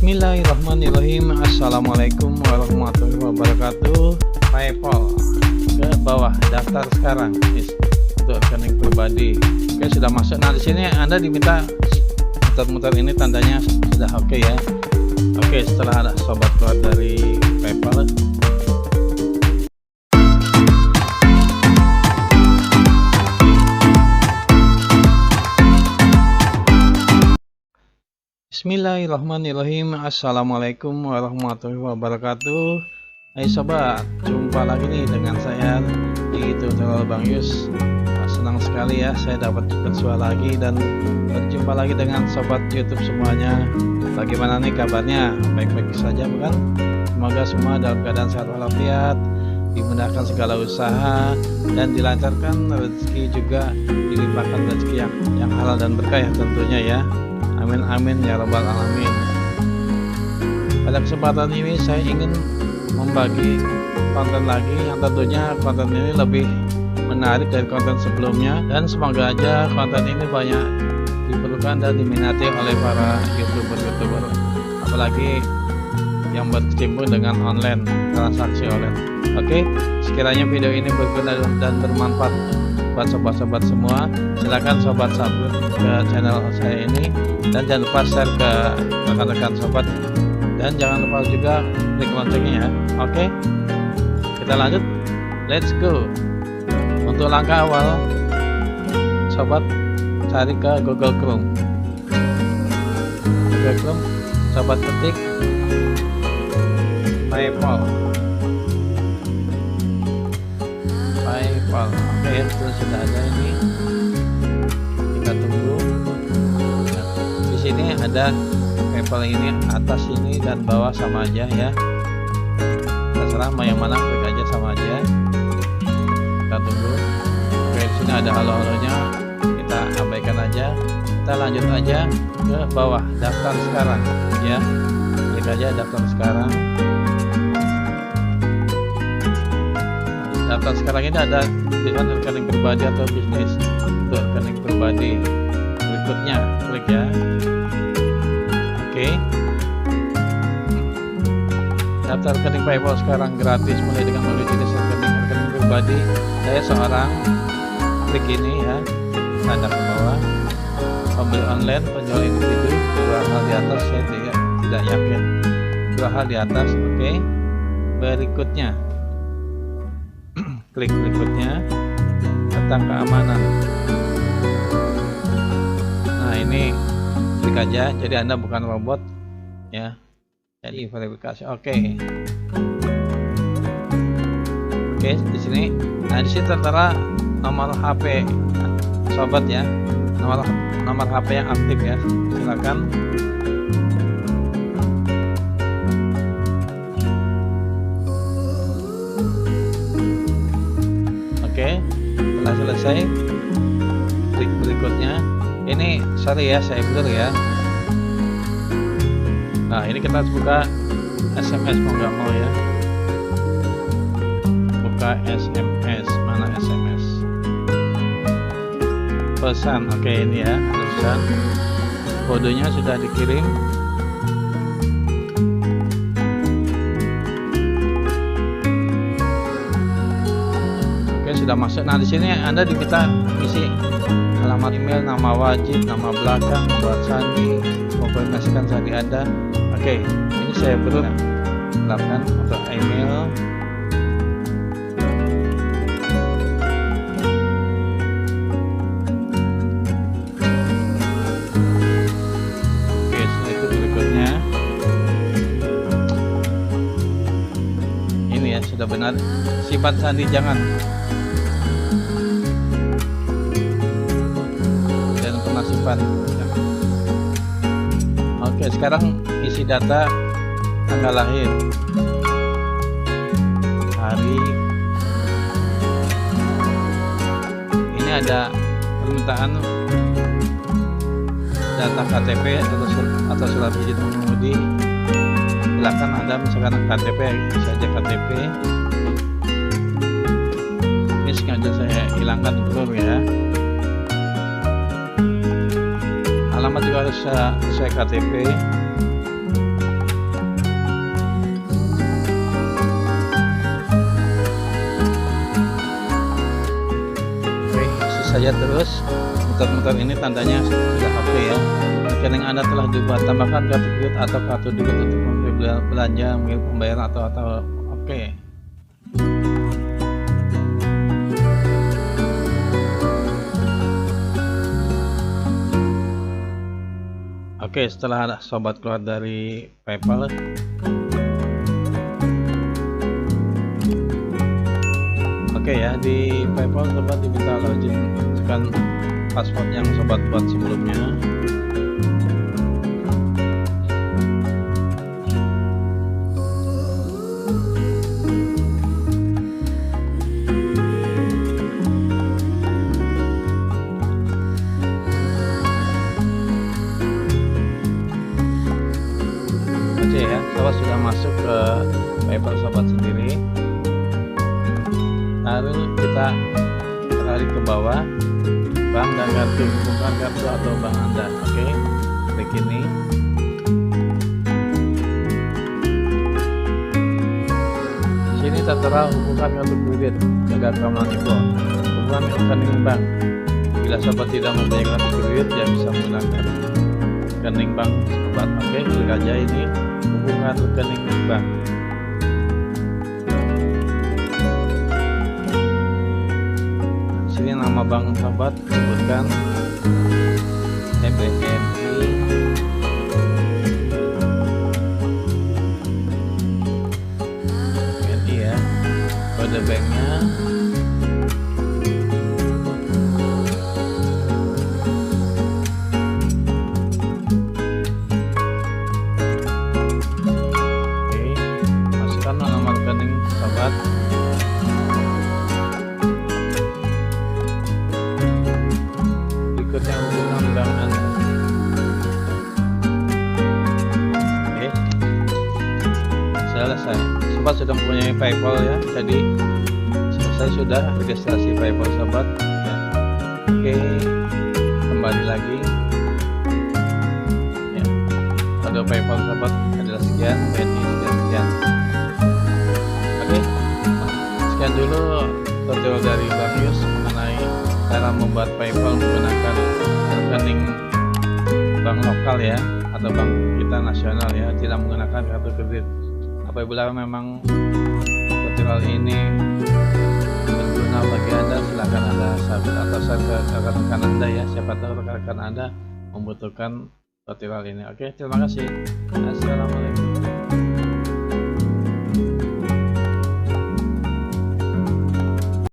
Bismillahirrahmanirrahim. Assalamualaikum warahmatullahi wabarakatuh. PayPal ke bawah, daftar sekarang untuk rekening pribadi. Oke, sudah masuk. Nah, di sini Anda diminta muter-muter ini, tandanya sudah oke ya. Oke, setelah ada sobat keluar dari PayPal, Bismillahirrahmanirrahim. Assalamualaikum warahmatullahi wabarakatuh. Hai sobat, jumpa lagi nih dengan saya di tutorial Bang Yus. Senang sekali ya saya dapat bersua lagi dan berjumpa lagi dengan sobat YouTube semuanya. Bagaimana nih kabarnya? Baik-baik saja bukan? Semoga semua dalam keadaan sehat walafiat, dimudahkan segala usaha dan dilancarkan rezeki, juga dilimpahkan rezeki yang halal dan berkah ya tentunya ya. Amin amin ya rabbal alamin. Pada kesempatan ini saya ingin membagi konten lagi yang tentunya konten ini lebih menarik dari konten sebelumnya, dan semoga aja konten ini banyak diperlukan dan diminati oleh para youtuber, apalagi yang berkecimpung dengan online, transaksi online. Oke, sekiranya video ini berguna dan bermanfaat buat sobat-sobat semua, silakan sobat subscribe ke channel saya ini, dan jangan lupa share ke rekan-rekan sobat, dan jangan lupa juga klik loncengnya ya. Oke, kita lanjut, let's go. Untuk langkah awal, sobat cari ke Google Chrome. Google Chrome, sobat ketik PayPal. Oke ya, itu sudah ada ini. Kita tunggu. Nah, di sini ada PayPal ini, atas ini dan bawah sama aja ya. Terserah mau yang mana, klik aja sama aja. Kita tunggu. Oke, di sini ada halo-halonya, kita abaikan aja. Kita lanjut aja ke bawah, daftar sekarang ya. Klik aja daftar sekarang. Daftar sekarang ini ada tulisan rekening pribadi atau bisnis. Untuk rekening pribadi, berikutnya klik ya. Oke, daftar rekening PayPal sekarang gratis, mulai dengan memilih jenis rekening pribadi. Saya seorang, klik ini ya, tanda ke bawah. Pembeli online, penjual individu, dua hal di atas saya tidak yakin. Dua hal di atas, oke. Berikutnya klik berikutnya tentang keamanan. Nah, ini klik aja, jadi Anda bukan robot ya, jadi verifikasi. Oke, di sini. Nah, di sini tertera nomor HP sobat ya, nomor HP yang aktif ya. Silakan. Oke, setelah selesai, klik berikutnya. Ini sorry ya, saya blur ya. Nah, ini kita harus buka SMS, mau nggak mau ya. Buka SMS, mana SMS? Pesan, oke ini ya, ada pesan. Kodenya sudah dikirim. Sudah masuk. Nah, di sini Anda diminta isi alamat email, nama wajib, nama belakang, buat sandi, konfirmasikan sandi Anda. Oke, ini saya perlu silakan untuk email. Oke, setelah itu berikutnya ini ya, sudah benar. Simpan sandi jangan. Simpan. Oke, sekarang isi data tanggal lahir, hari. Ini ada permintaan data KTP atau surat izin mengemudi. Silakan Anda misalkan KTP, isi aja KTP. Ini sengaja saya hilangkan blur ya. Alamat juga harus sesuai KTP. lihat terus muter-muter ini tandanya sudah oke ya. Rekening Anda telah dibuat, tambahkan kartu kredit atau kartu debit untuk membeli belanja, mengirim pembayaran atau oke. Oke, setelah sobat keluar dari PayPal, oke ya, di PayPal sobat diminta login password yang sobat buat sebelumnya. Oke ya, sobat sudah masuk ke PayPal sobat sendiri. Lalu kita beralih ke bawah, bank dan kartu, hubungkan kartu atau bank Anda. Oke, klik ini. Sini tertera hubungkan kartu kredit, jaga keamanan info, hubungan rekening bank. Bila sobat tidak mempunyai kartu kredit, dia bisa menggunakan rekening bank sobat. Oke, klik aja ini, hubungan rekening bank. Sini nama bank sobat, sebutkan BNI, BNI ya, kode banknya, oke, masukkan nama rekening sobat. Berikutnya hubungan bank Anda. Oke, selesai. Sobat sudah mempunyai PayPal ya, jadi selesai sudah registrasi PayPal sobat ya. Oke, kembali lagi ya. Kode PayPal sobat adalah sekian, BNI sekian. Oke, sekian dulu tutorial dari Bang Yus mengenai cara membuat PayPal menggunakan rekening bank lokal ya, atau bank kita nasional ya, tidak menggunakan kartu kredit. Apabila memang tutorial ini berguna bagi Anda, silakan Anda subscribe atau share ke rekan-rekan Anda ya, siapa tahu rekan-rekan Anda membutuhkan tutorial ini. Oke, terima kasih. Assalamualaikum.